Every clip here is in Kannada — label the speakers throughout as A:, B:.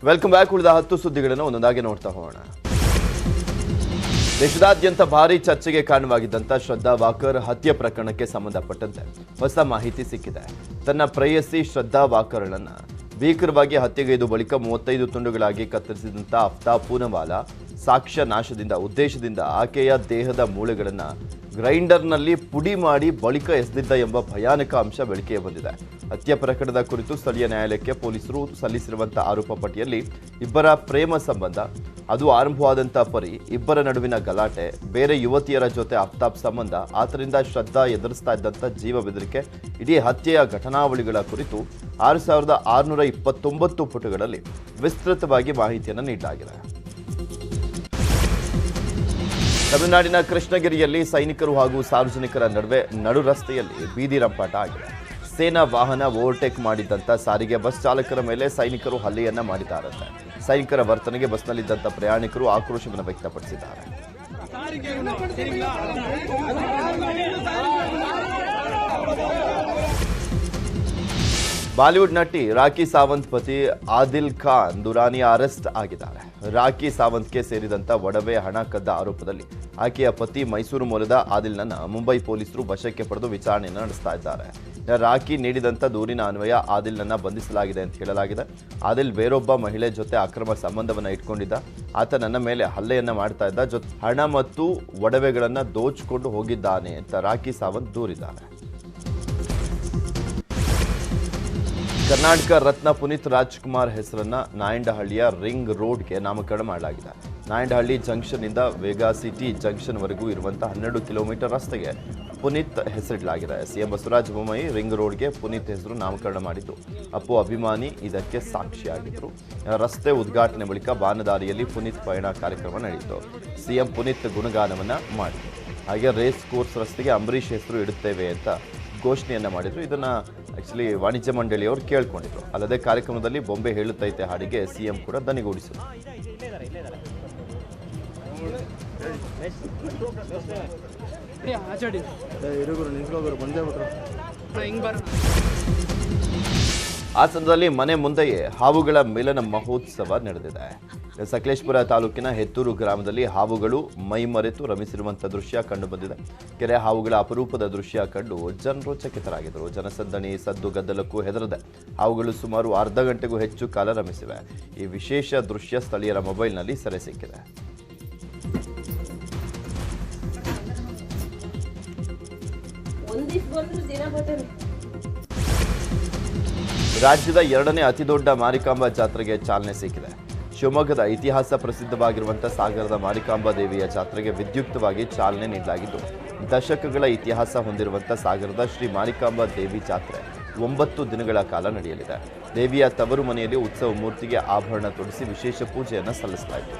A: Welcome back. ಉಳಿದ 10 ಸುದ್ದಿಗಳನ್ನು ಒಂದೊಂದಾಗಿ ನೋಡ್ತಾ ಹೋಗೋಣ. ದೇಶದಾದ್ಯಂತ ಭಾರೀ ಚರ್ಚೆಗೆ ಕಾರಣವಾಗಿದ್ದಂಥ ಶ್ರದ್ಧಾ ವಾಕರ್ ಹತ್ಯೆ ಪ್ರಕರಣಕ್ಕೆ ಸಂಬಂಧಪಟ್ಟಂತೆ ಹೊಸ ಮಾಹಿತಿ ಸಿಕ್ಕಿದೆ. ತನ್ನ ಪ್ರೇಯಸಿ ಶ್ರದ್ಧಾ ವಾಕರ್ಳನ್ನ ಭೀಕರವಾಗಿ ಹತ್ಯೆಗೈದು ಬಳಿಕ 35 ತುಂಡುಗಳಾಗಿ ಕತ್ತರಿಸಿದಂಥ ಆಫ್ತಾಬ್ ಪೂನವಾಲಾ ಸಾಕ್ಷ್ಯ ನಾಶದಿಂದ ಉದ್ದೇಶದಿಂದ ಆಕೆಯ ದೇಹದ ಮೂಳೆಗಳನ್ನು ಗ್ರೈಂಡರ್ನಲ್ಲಿ ಪುಡಿ ಮಾಡಿ ಬಳಿಕ ಎಸೆದಿದ್ದ ಎಂಬ ಭಯಾನಕ ಅಂಶ ಬೆಳಕಿಗೆ ಬಂದಿದೆ. ಹತ್ಯೆ ಪ್ರಕರಣದ ಕುರಿತು ಸ್ಥಳೀಯ ನ್ಯಾಯಾಲಯಕ್ಕೆ ಪೊಲೀಸರು ಸಲ್ಲಿಸಿರುವಂತಹ ಆರೋಪ ಪಟ್ಟಿಯಲ್ಲಿ ಇಬ್ಬರ ಪ್ರೇಮ ಸಂಬಂಧ, ಅದು ಆರಂಭವಾದಂಥ ಪರಿ, ಇಬ್ಬರ ನಡುವಿನ ಗಲಾಟೆ, ಬೇರೆ ಯುವತಿಯರ ಜೊತೆ ಆಫ್ತಾಬ್ ಸಂಬಂಧ, ಆತರಿಂದ ಶ್ರದ್ಧಾ ಎದುರಿಸ್ತಾ ಇದ್ದಂಥ ಜೀವ ಬೆದರಿಕೆ, ಇಡೀ ಹತ್ಯೆಯ ಘಟನಾವಳಿಗಳ ಕುರಿತು 6629 ಪುಟಗಳಲ್ಲಿ ವಿಸ್ತೃತವಾಗಿ ಮಾಹಿತಿಯನ್ನು ನೀಡಲಾಗಿದೆ. ತಮಿಳುನಾಡಿನ ಕೃಷ್ಣಗಿರಿಯಲ್ಲಿ ಸೈನಿಕರು ಹಾಗೂ ಸಾರ್ವಜನಿಕರ ನಡುವೆ ನಡು ರಸ್ತೆಯಲ್ಲಿ ಬೀದಿ ರಂಪಾಟ ಆಗಿದೆ. ಸೇನಾ ವಾಹನ ಓವರ್ಟೇಕ್ ಮಾಡಿದ್ದಂಥ ಸಾರಿಗೆ ಬಸ್ ಚಾಲಕರ ಮೇಲೆ ಸೈನಿಕರು ಹಲ್ಲೆಯನ್ನ ಮಾಡಿದ್ದಾರಂತೆ. ಸೈನಿಕರ ವರ್ತನೆಗೆ ಬಸ್ನಲ್ಲಿದ್ದಂಥ ಪ್ರಯಾಣಿಕರು ಆಕ್ರೋಶವನ್ನು ವ್ಯಕ್ತಪಡಿಸಿದ್ದಾರೆ. ಬಾಲಿವುಡ್ ನಟಿ ರಾಖಿ ಸಾವಂತ್ ಪತಿ ಆದಿಲ್ ಖಾನ್ ದುರಾನಿ ಅರೆಸ್ಟ್ ಆಗಿದ್ದಾರೆ. ರಾಖಿ ಸಾವಂತ್ಗೆ ಸೇರಿದಂಥ ಒಡವೆ ಹಣ ಕದ್ದ ಆರೋಪದಲ್ಲಿ ಆಕೆಯ ಪತಿ ಮೈಸೂರು ಮೂಲದ ಆದಿಲ್ನನ್ನ ಮುಂಬೈ ಪೊಲೀಸರು ವಶಕ್ಕೆ ಪಡೆದು ವಿಚಾರಣೆಯನ್ನು ನಡೆಸ್ತಾ ಇದ್ದಾರೆ. ರಾಖಿ ನೀಡಿದಂಥ ದೂರಿನ ಅನ್ವಯ ಆದಿಲ್ನನ್ನ ಬಂಧಿಸಲಾಗಿದೆ ಅಂತ ಹೇಳಲಾಗಿದೆ. ಆದಿಲ್ ಬೇರೊಬ್ಬ ಮಹಿಳೆ ಜೊತೆ ಅಕ್ರಮ ಸಂಬಂಧವನ್ನು ಇಟ್ಕೊಂಡಿದ್ದ. ಆತ ನನ್ನ ಮೇಲೆ ಹಲ್ಲೆಯನ್ನ ಮಾಡ್ತಾ ಇದ್ದ, ಜೊತೆ ಹಣ ಮತ್ತು ಒಡವೆಗಳನ್ನು ದೋಚಿಕೊಂಡು ಹೋಗಿದ್ದಾನೆ ಅಂತ ರಾಖಿ ಸಾವಂತ್ ದೂರಿದ್ದಾರೆ. ಕರ್ನಾಟಕ ರತ್ನ ಪುನೀತ್ ರಾಜ್ಕುಮಾರ್ ಹೆಸರನ್ನ ನಾಯಂಡಹಳ್ಳಿಯ ರಿಂಗ್ ರೋಡ್ಗೆ ನಾಮಕರಣ ಮಾಡಲಾಗಿದೆ. ನಾಯಂಡಹಳ್ಳಿ ಜಂಕ್ಷನ್ ಇಂದ ವೇಗಾ ಸಿಟಿ ಜಂಕ್ಷನ್ ವರೆಗೂ ಇರುವಂತಹ 12 ಕಿಲೋಮೀಟರ್ ರಸ್ತೆಗೆ ಪುನೀತ್ ಹೆಸರಿಡಲಾಗಿದೆ. ಸಿಎಂ ಬಸವರಾಜ ಬೊಮ್ಮಾಯಿ ರಿಂಗ್ ರೋಡ್ಗೆ ಪುನೀತ್ ಹೆಸರು ನಾಮಕರಣ ಮಾಡಿದ್ದು, ಅಪ್ಪು ಅಭಿಮಾನಿ ಇದಕ್ಕೆ ಸಾಕ್ಷಿಯಾಗಿದ್ದರು. ರಸ್ತೆ ಉದ್ಘಾಟನೆ ಬಳಿಕ ಬಾನದಾರಿಯಲ್ಲಿ ಪುನೀತ್ ಪಯಣ ಕಾರ್ಯಕ್ರಮ ನಡೆಯಿತು. ಸಿಎಂ ಪುನೀತ್ ಗುಣಗಾನವನ್ನ ಮಾಡಿದರು. ಹಾಗೆ ರೇಸ್ ಕೋರ್ಸ್ ರಸ್ತೆಗೆ ಅಂಬರೀಷ್ ಹೆಸರು ಇಡುತ್ತೇವೆ ಅಂತ ಘೋಷಣೆಯನ್ನ ಮಾಡಿದ್ರು. ಇದನ್ನ ಆಕ್ಚುಲಿ ವಾಣಿಜ್ಯ ಮಂಡಳಿಯವರು ಕೇಳ್ಕೊಂಡಿದ್ರು. ಅಲ್ಲದೆ ಕಾರ್ಯಕ್ರಮದಲ್ಲಿ ಬೊಂಬೆ ಹೇಳುತ್ತೈತೆ ಹಾಡಿಗೆ ಸಿಎಂ ಕೂಡ ದನಿಗೂಡಿಸಿದರು. ಹಾಸನದಲ್ಲಿ ಮನೆ ಮುಂದೆಯೇ ಹಾವುಗಳ ಮಿಲನ ಮಹೋತ್ಸವ ನಡೆದಿದೆ. ಸಕಲೇಶಪುರ ತಾಲೂಕಿನ ಹೆತ್ತೂರು ಗ್ರಾಮದಲ್ಲಿ ಹಾವುಗಳು ಮೈಮರೆತು ರಮಿಸಿರುವಂಥ ದೃಶ್ಯ ಕಂಡುಬಂದಿದೆ. ಕೆರೆ ಹಾವುಗಳ ಅಪರೂಪದ ದೃಶ್ಯ ಕಂಡು ಜನರು ಚಕಿತರಾಗಿದ್ದರು. ಜನಸಂದಣಿ ಸದ್ದು ಗದ್ದಲಕ್ಕೂ ಹೆದರದೆ ಹಾವುಗಳು ಸುಮಾರು ಅರ್ಧ ಗಂಟೆಗೂ ಹೆಚ್ಚು ಕಾಲ ರಮಿಸಿವೆ. ಈ ವಿಶೇಷ ದೃಶ್ಯ ಸ್ಥಳೀಯರ ಮೊಬೈಲ್ನಲ್ಲಿ ಸೆರೆ ಸಿಕ್ಕಿದೆ. ರಾಜ್ಯದ 2ನೇ ಅತಿದೊಡ್ಡ ಮಾರಿಕಾಂಬಾ ಜಾತ್ರೆಗೆ ಚಾಲನೆ ಸಿಕ್ಕಿದೆ. ಶಿವಮೊಗ್ಗದ ಇತಿಹಾಸ ಪ್ರಸಿದ್ಧವಾಗಿರುವಂತಹ ಸಾಗರದ ಮಾರಿಕಾಂಬಾ ದೇವಿಯ ಜಾತ್ರೆಗೆ ವಿದ್ಯುಕ್ತವಾಗಿ ಚಾಲನೆ ನೀಡಲಾಗಿದ್ದು, ದಶಕಗಳ ಇತಿಹಾಸ ಹೊಂದಿರುವಂತಹ ಸಾಗರದ ಶ್ರೀ ಮಾರಿಕಾಂಬಾ ದೇವಿ ಜಾತ್ರೆ 9 ದಿನಗಳ ಕಾಲ ನಡೆಯಲಿದೆ. ದೇವಿಯ ತವರು ಮನೆಯಲ್ಲಿ ಉತ್ಸವ ಮೂರ್ತಿಗೆ ಆಭರಣ ತೊಡಿಸಿ ವಿಶೇಷ ಪೂಜೆಯನ್ನು ಸಲ್ಲಿಸಲಾಯಿತು.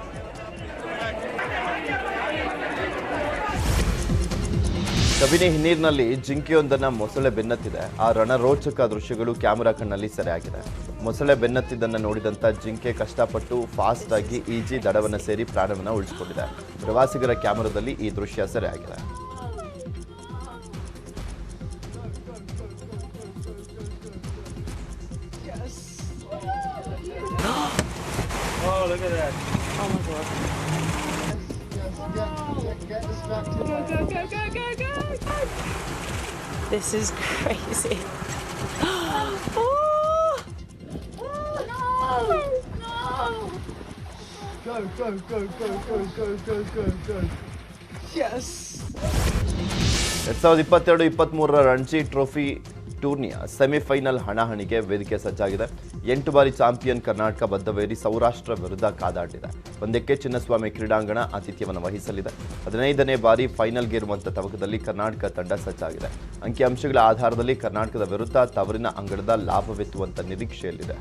A: ಕಬಿನಿ ಹಿನ್ನೀರಿನಲ್ಲಿ ಜಿಂಕೆಯೊಂದನ್ನು ಮೊಸಳೆ ಬೆನ್ನತ್ತಿದೆ. ಆ ರಣರೋಚಕ ದೃಶ್ಯಗಳು ಕ್ಯಾಮೆರಾ ಕಣ್ಣಲ್ಲಿ ಸೆರೆಯಾಗಿದೆ. ಮೊಸಳೆ ಬೆನ್ನತ್ತಿದ್ದನ್ನು ನೋಡಿದಂಥ ಜಿಂಕೆ ಕಷ್ಟಪಟ್ಟು ಫಾಸ್ಟ್ ಆಗಿ ಈಜಿ ದಡವನ್ನು ಸೇರಿ ಪ್ರಾಣವನ್ನು ಉಳಿಸಿಕೊಂಡಿದೆ. ಪ್ರವಾಸಿಗರ ಕ್ಯಾಮೆರಾದಲ್ಲಿ ಈ ದೃಶ್ಯ ಸೆರೆಯಾಗಿದೆ.
B: This is crazy. Oh!
C: No! Go, go, go, go, go, go, go, go, go. Yes!
A: 2022-23 Ranji trophy ಟೂರ್ನಿಯ ಸೆಮಿಫೈನಲ್ ಹಣಾಹಣಿಗೆ ವೇದಿಕೆ ಸಜ್ಜಾಗಿದೆ. 8 ಬಾರಿ ಚಾಂಪಿಯನ್ ಕರ್ನಾಟಕ ಬದ್ಧವೇರಿ ಸೌರಾಷ್ಟ್ರ ವಿರುದ್ಧ ಕಾದಾಡಿದೆ. ಒಂದಕ್ಕೆ ಚಿನ್ನಸ್ವಾಮಿ ಕ್ರೀಡಾಂಗಣ ಆತಿಥ್ಯವನ್ನು ವಹಿಸಲಿದೆ. 15ನೇ ಬಾರಿ ಫೈನಲ್ಗೆ ಇರುವಂಥ ತವಕದಲ್ಲಿ ಕರ್ನಾಟಕ ತಂಡ ಸಜ್ಜಾಗಿದೆ. ಅಂಕಿಅಂಶಗಳ ಆಧಾರದಲ್ಲಿ ಕರ್ನಾಟಕದ ವಿರುದ್ಧ ತವರಿನ ಅಂಗಳದ ಲಾಭವೆತ್ತುವಂಥ ನಿರೀಕ್ಷೆಯಲ್ಲಿದೆ.